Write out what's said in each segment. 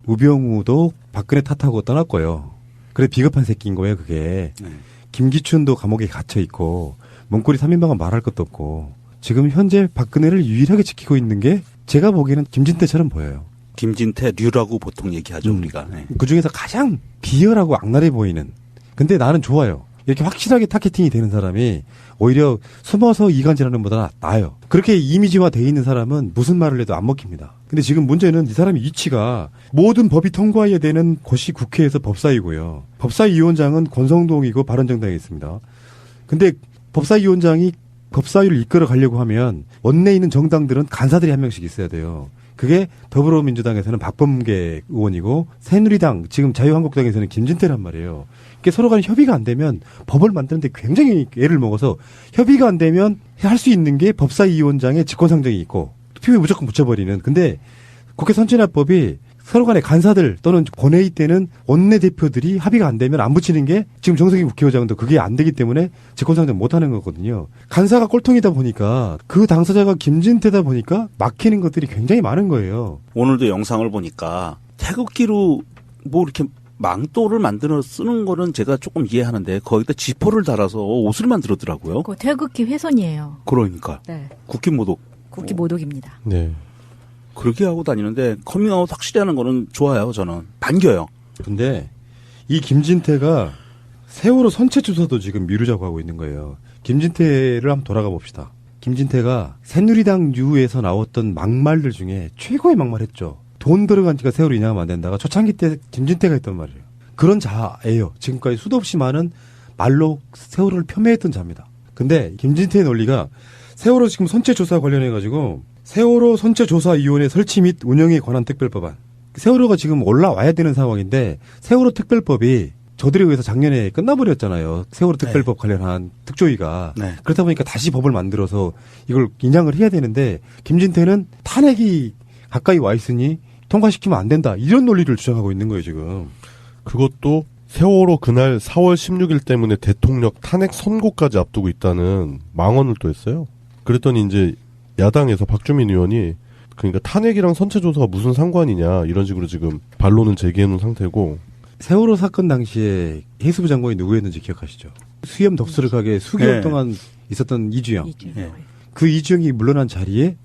우병우도 박근혜 탓하고 떠났고요. 그래 비겁한 새끼인 거예요 그게. 김기춘도 감옥에 갇혀 있고 문고리 3인방은 말할 것도 없고 지금 현재 박근혜를 유일하게 지키고 있는 게 제가 보기에는 김진태처럼 보여요. 김진태류라고 보통 얘기하죠 우리가. 네. 그중에서 가장 비열하고 악랄해 보이는. 근데 나는 좋아요. 이렇게 확실하게 타겟팅이 되는 사람이 오히려 숨어서 이간질하는 것보다 나아요. 그렇게 이미지화 돼 있는 사람은 무슨 말을 해도 안 먹힙니다. 근데 지금 문제는 이 사람의 위치가 모든 법이 통과해야 되는 곳이 국회에서 법사위고요. 법사위원장은 권성동이고 바른정당에 있습니다. 근데 법사위원장이 법사위를 이끌어 가려고 하면 원내에 있는 정당들은 간사들이 한 명씩 있어야 돼요. 그게 더불어민주당에서는 박범계 의원이고 새누리당 지금 자유한국당에서는 김진태란 말이에요. 이게 서로 간에 협의가 안 되면 법을 만드는데 굉장히 애를 먹어서 협의가 안 되면 할 수 있는 게 법사위원장의 직권상정이 있고 투표에 무조건 붙여버리는. 근데 국회 선진화법이 서로 간에 간사들 또는 본회의 때는 원내대표들이 합의가 안 되면 안 붙이는 게 지금 정석희 국회의장도 그게 안 되기 때문에 직권상정 못하는 거거든요. 간사가 꼴통이다 보니까 그 당사자가 김진태다 보니까 막히는 것들이 굉장히 많은 거예요. 오늘도 영상을 보니까 태극기로 뭐 이렇게 망토를 만들어 쓰는 거는 제가 조금 이해하는데 거기다 지퍼를 달아서 옷을 만들었더라고요. 그 태극기 훼손이에요. 그러니까. 네. 국기 모독. 국기 모독입니다. 네. 그렇게 하고 다니는데 커밍아웃 확실히 하는 거는 좋아요. 저는 반겨요. 근데 이 김진태가 세월호 선체 조사도 지금 미루자고 하고 있는 거예요. 김진태를 한번 돌아가 봅시다. 김진태가 새누리당 유에서 나왔던 막말들 중에 최고의 막말했죠. 돈 들어간 지가 세월호 인양하면 안 된다가 초창기 때 김진태가 했단 말이에요. 그런 자예요. 지금까지 수도 없이 많은 말로 세월호를 폄훼했던 자입니다. 근데 김진태의 논리가 세월호 지금 선체 조사 관련해가지고 세월호 선체조사위원회 설치 및 운영에 관한 특별법안. 세월호가 지금 올라와야 되는 상황인데 세월호 특별법이 저들에 의해서 작년에 끝나버렸잖아요. 세월호 특별법 관련한 특조위가. 네. 그렇다 보니까 다시 법을 만들어서 이걸 인양을 해야 되는데 김진태는 탄핵이 가까이 와 있으니 통과시키면 안 된다. 이런 논리를 주장하고 있는 거예요 지금. 그것도 세월호 그날 4월 16일 때문에 대통령 탄핵 선고까지 앞두고 있다는 망언을 또 했어요. 그랬더니 이제 야당에서 박주민 의원이 그러니까 탄핵이랑 선체조사가 무슨 상관이냐 이런 식으로 지금 반론을 제기해놓은 상태고. 세월호 사건 당시에 해수부 장관이 누구였는지 기억하시죠? 수염 덕수룩하게 수개월 네. 동안 있었던 이주영. 네. 그 이주영이 물러난 자리에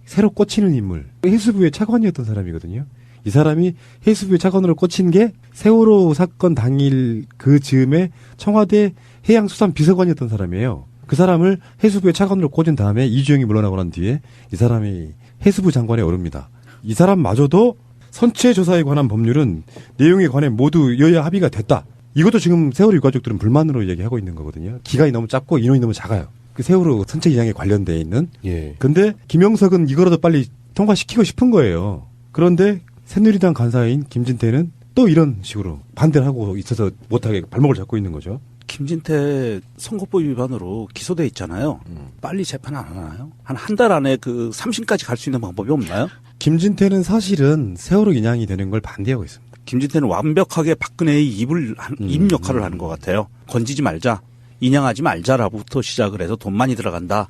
새로 꽂히는 인물. 해수부의 차관이었던 사람이거든요. 이 사람이 해수부의 차관으로 꽂힌 게 세월호 사건 당일 그 즈음에 청와대 해양수산비서관이었던 사람이에요. 그 사람을 해수부의 차관으로 꽂은 다음에 이주영이 물러나고 난 뒤에 이 사람이 해수부 장관에 오릅니다. 이 사람마저도 선체조사에 관한 법률은 내용에 관해 모두 여야 합의가 됐다. 이것도 지금 세월호 유가족들은 불만으로 얘기하고 있는 거거든요. 기간이 너무 짧고 인원이 너무 작아요. 그 세월호 선체 인양에 관련돼 있는. 예. 근데 김영석은 이거라도 빨리 통과시키고 싶은 거예요. 그런데 새누리당 간사인 김진태는 또 이런 식으로 반대를 하고 있어서 못하게 발목을 잡고 있는 거죠. 김진태 선거법 위반으로 기소돼 있잖아요. 빨리 재판 안 하나요? 한 달 안에 그 3심까지 갈 수 있는 방법이 없나요? 김진태는 사실은 세월호 인양이 되는 걸 반대하고 있습니다. 김진태는 완벽하게 박근혜의 입 역할을 하는 것 같아요. 건지지 말자, 인양하지 말자라부터 시작을 해서 돈 많이 들어간다.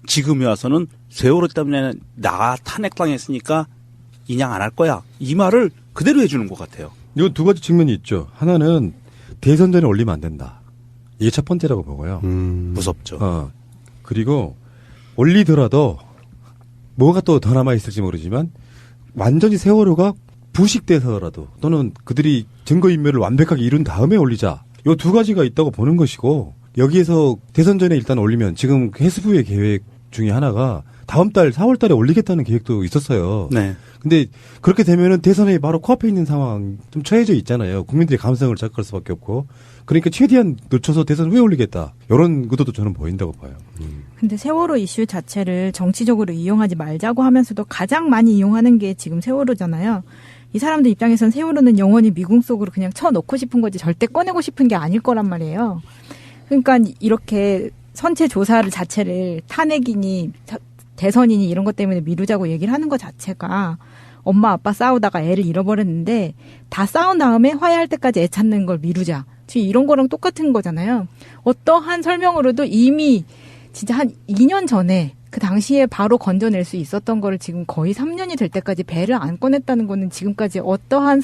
지금에 와서는 세월호 때문에 나 탄핵당했으니까 인양 안 할 거야. 이 말을 그대로 해주는 것 같아요. 이거 두 가지 측면이 있죠. 하나는 대선 전에 올리면 안 된다. 이게 첫 번째라고 보고요. 무섭죠. 그리고 올리더라도 뭐가 또 더 남아있을지 모르지만 완전히 세월호가 부식돼서라도 또는 그들이 증거인멸을 완벽하게 이룬 다음에 올리자. 이 두 가지가 있다고 보는 것이고 여기에서 대선 전에 일단 올리면 지금 해수부의 계획 중에 하나가 다음 달 4월 달에 올리겠다는 계획도 있었어요. 네. 근데 그렇게 되면은 대선에 바로 코앞에 있는 상황 좀 처해져 있잖아요. 국민들의 감성을 자극할 수밖에 없고. 그러니까 최대한 늦춰서 대선 후에 올리겠다. 이런 의도도 저는 보인다고 봐요. 근데 세월호 이슈 자체를 정치적으로 이용하지 말자고 하면서도 가장 많이 이용하는 게 지금 세월호잖아요. 이 사람들 입장에선 세월호는 영원히 미궁 속으로 그냥 쳐놓고 싶은 거지 절대 꺼내고 싶은 게 아닐 거란 말이에요. 그러니까 이렇게 선체 조사를 자체를 탄핵이니 대선이니 이런 것 때문에 미루자고 얘기를 하는 것 자체가 엄마 아빠 싸우다가 애를 잃어버렸는데 다 싸운 다음에 화해할 때까지 애 찾는 걸 미루자. 지금 이런 거랑 똑같은 거잖아요. 어떠한 설명으로도 이미 진짜 한 2년 전에 그 당시에 바로 건져낼 수 있었던 거를 지금 거의 3년이 될 때까지 배를 안 꺼냈다는 거는 지금까지 어떠한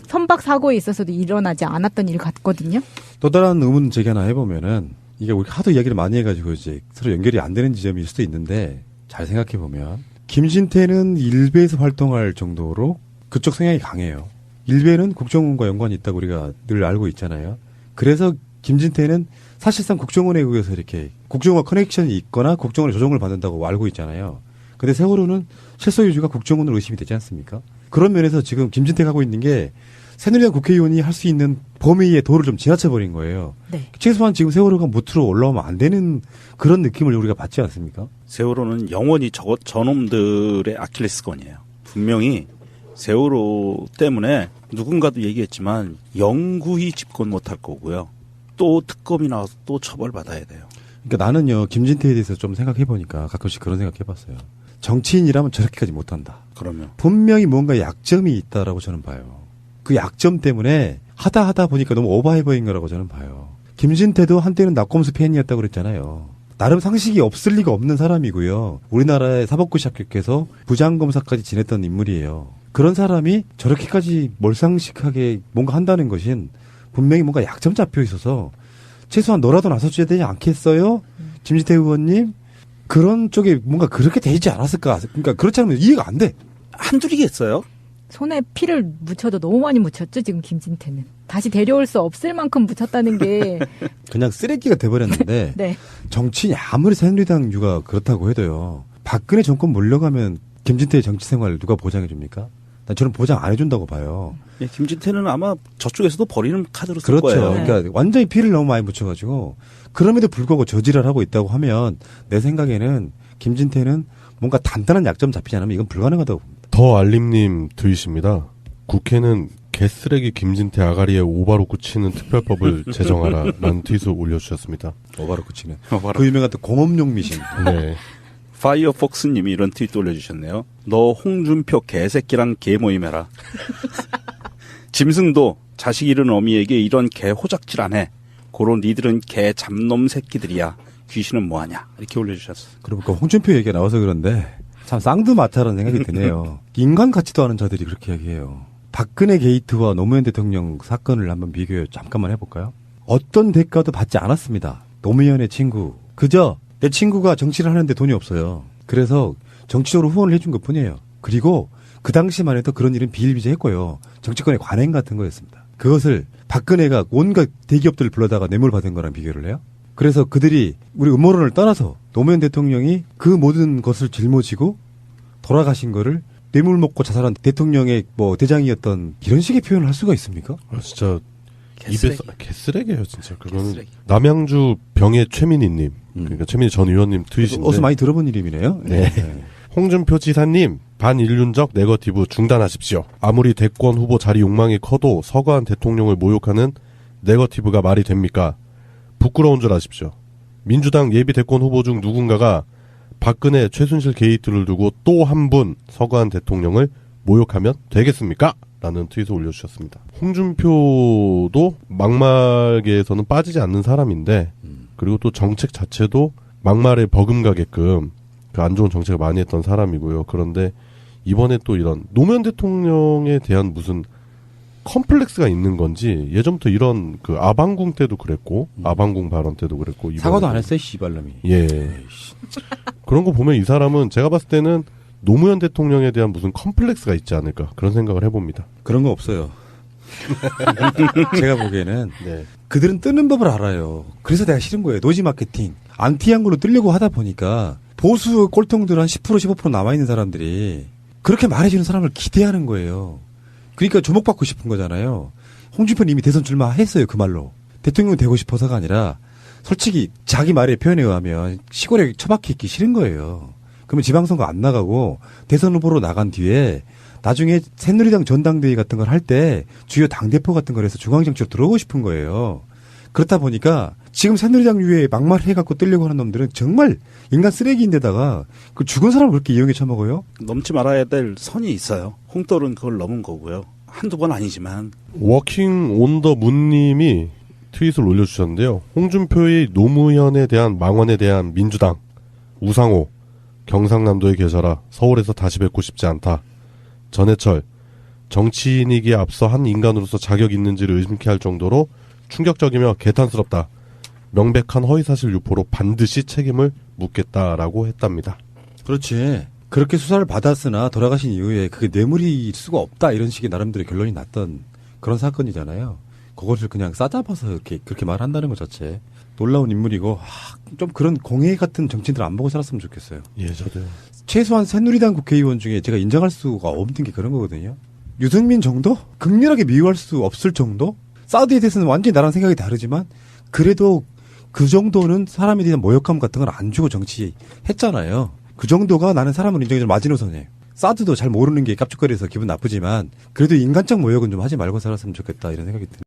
선박 사고에 있어서도 일어나지 않았던 일 같거든요. 또 다른 의문 제기 하나 해보면은 이게 우리 하도 이야기를 많이 해가지고 이제 서로 연결이 안 되는 지점일 수도 있는데 잘 생각해 보면 김진태는 일베에서 활동할 정도로 그쪽 성향이 강해요. 일베는 국정원과 연관이 있다고 우리가 늘 알고 있잖아요. 그래서 김진태는 사실상 국정원에 의해서 이렇게 국정원과 커넥션이 있거나 국정원의 조정을 받는다고 알고 있잖아요. 근데 세월호는 실소유주가 국정원으로 의심이 되지 않습니까? 그런 면에서 지금 김진태가 하고 있는 게 새누리당 국회의원이 할 수 있는 범위의 도를 좀 지나쳐버린 거예요. 네. 최소한 지금 세월호가 무트로 올라오면 안 되는 그런 느낌을 우리가 받지 않습니까? 세월호는 영원히 저놈들의 아킬레스건이에요. 분명히 세월호 때문에 누군가도 얘기했지만 영구히 집권 못할 거고요. 또 특검이 나와서 또 처벌받아야 돼요. 그러니까 나는요, 김진태에 대해서 좀 생각해보니까 가끔씩 그런 생각해봤어요. 정치인이라면 저렇게까지 못한다. 그러면 분명히 뭔가 약점이 있다라고 저는 봐요. 그 약점 때문에 하다 보니까 너무 오버해버린 거라고 저는 봐요. 김진태도 한때는 낙검수 팬이었다고 그랬잖아요. 나름 상식이 없을 리가 없는 사람이고요. 우리나라의 사법고시 합격해서 부장검사까지 지냈던 인물이에요. 그런 사람이 저렇게까지 몰상식하게 뭔가 한다는 것은 분명히 뭔가 약점 잡혀 있어서 최소한 너라도 나서줘야 되지 않겠어요? 김진태 의원님? 그런 쪽에 뭔가 그렇게 되지 않았을까? 그러니까 그렇지 않으면 이해가 안 돼. 한둘이겠어요? 손에 피를 묻혀도 너무 많이 묻혔죠, 지금 김진태는. 다시 데려올 수 없을 만큼 묻혔다는 게. 그냥 쓰레기가 돼버렸는데 네. 정치인이 아무리 새누리당 유가 그렇다고 해도요. 박근혜 정권 물러가면 김진태의 정치 생활 누가 보장해 줍니까? 난 저는 보장 안 해준다고 봐요. 예, 김진태는 아마 저쪽에서도 버리는 카드로 쓸 그렇죠. 거예요. 네. 그러니까 완전히 피를 너무 많이 묻혀가지고 그럼에도 불구하고 저지랄 하고 있다고 하면 내 생각에는 김진태는 뭔가 단단한 약점 잡히지 않으면 이건 불가능하다고 봅니다. 더 알림님 트윗입니다. 국회는 개쓰레기 김진태 아가리에 오바로 굳히는 특별법을 제정하라 라는 트윗을 올려주셨습니다. 오바로 그치는. 오바로. 그 유명한 또 공업용 미신. 네. 파이어폭스님이 이런 트윗도 올려주셨네요. 너 홍준표 개새끼랑 개모임해라. 짐승도 자식 잃은 어미에게 이런 개 호작질 안 해. 고로 니들은 개 잡놈 새끼들이야. 귀신은 뭐하냐. 이렇게 올려주셨어요. 그러고 보니까 홍준표 얘기가 나와서 그런데 참 쌍두마차라는 생각이 드네요. 인간 같지도 않은 자들이 그렇게 얘기해요. 박근혜 게이트와 노무현 대통령 사건을 한번 비교해 잠깐만 해볼까요? 어떤 대가도 받지 않았습니다. 노무현의 친구. 그저 내 친구가 정치를 하는데 돈이 없어요. 그래서 정치적으로 후원을 해준 것뿐이에요. 그리고 그 당시만 해도 그런 일은 비일비재했고요. 정치권의 관행 같은 거였습니다. 그것을 박근혜가 온갖 대기업들을 불러다가 뇌물 받은 거랑 비교를 해요. 그래서 그들이 우리 음모론을 떠나서 노무현 대통령이 그 모든 것을 짊어지고 돌아가신 거를 뇌물 먹고 자살한 대통령의 뭐 대장이었던 이런 식의 표현을 할 수가 있습니까? 아, 진짜 개쓰레기. 입에서 개쓰레기예요, 진짜. 그거는 개쓰레기. 남양주 병의 최민희님, 그러니까 최민희 전 의원님 트윗인데. 어서 많이 들어본 이름이네요. 네. 홍준표 지사님, 반인륜적 네거티브 중단하십시오. 아무리 대권 후보 자리 욕망이 커도 서거한 대통령을 모욕하는 네거티브가 말이 됩니까? 부끄러운 줄 아십시오. 민주당 예비 대권 후보 중 누군가가 박근혜 최순실 게이트를 두고 또 한 분 서거한 대통령을 모욕하면 되겠습니까? 라는 트윗을 올려주셨습니다. 홍준표도 막말계에서는 빠지지 않는 사람인데, 그리고 또 정책 자체도 막말에 버금가게끔 그 안 좋은 정책을 많이 했던 사람이고요. 그런데 이번에 또 이런 노무현 대통령에 대한 무슨 컴플렉스가 있는 건지 예전부터 이런 그 아방궁 때도 그랬고 아방궁 발언 때도 그랬고 사과도 안 이번에도. 했어요, 씨발놈이. 예. 그런 거 보면 이 사람은 제가 봤을 때는 노무현 대통령에 대한 무슨 컴플렉스가 있지 않을까 그런 생각을 해봅니다. 그런 거 없어요. 제가 보기에는 네. 그들은 뜨는 법을 알아요. 그래서 내가 싫은 거예요. 노지 마케팅. 안티한 걸로 뜨려고 하다 보니까 보수 꼴통들 한 10% 15% 남아있는 사람들이 그렇게 말해주는 사람을 기대하는 거예요. 그러니까 주목받고 싶은 거잖아요. 홍준표는 이미 대선 출마했어요. 그 말로. 대통령 되고 싶어서가 아니라 솔직히 자기 말의 표현에 의하면 시골에 처박혀 있기 싫은 거예요. 그러면 지방선거 안 나가고 대선 후보로 나간 뒤에 나중에 새누리당 전당대회 같은 걸 할 때 주요 당대표 같은 걸 해서 중앙정치로 들어오고 싶은 거예요. 그렇다 보니까 지금 새누리당 위에 막말해갖고 뜨려고 하는 놈들은 정말 인간 쓰레기인데다가 그 죽은 사람을 그렇게 이용해 처먹어요? 넘지 말아야 될 선이 있어요. 홍떨은 그걸 넘은 거고요. 한두 번 아니지만. 워킹 온 더 문님이 트윗을 올려주셨는데요. 홍준표의 노무현에 대한 망언에 대한 민주당, 우상호, 경상남도에 계셔라. 서울에서 다시 뵙고 싶지 않다. 전해철. 정치인이기에 앞서 한 인간으로서 자격 있는지를 의심케 할 정도로 충격적이며 개탄스럽다. 명백한 허위사실 유포로 반드시 책임을 묻겠다라고 했답니다. 그렇지. 그렇게 수사를 받았으나 돌아가신 이후에 그게 뇌물일 수가 없다 이런 식의 나름대로 결론이 났던 그런 사건이잖아요. 그것을 그냥 싸잡아서 이렇게 그렇게 말한다는 것 자체 놀라운 인물이고 좀 그런 공해 같은 정치인들 안 보고 살았으면 좋겠어요. 예, 저도요. 최소한 새누리당 국회의원 중에 제가 인정할 수가 없는 게 그런 거거든요. 유승민 정도? 극렬하게 미워할 수 없을 정도? 사우디에 대해서는 완전히 나랑 생각이 다르지만 그래도 그 정도는 사람에 대한 모욕감 같은 걸 안 주고 정치했잖아요. 그 정도가 나는 사람을 인정해주는 마지노선이에요. 사드도 잘 모르는 게 깝죽거려서 기분 나쁘지만 그래도 인간적 모욕은 좀 하지 말고 살았으면 좋겠다 이런 생각이 드네요.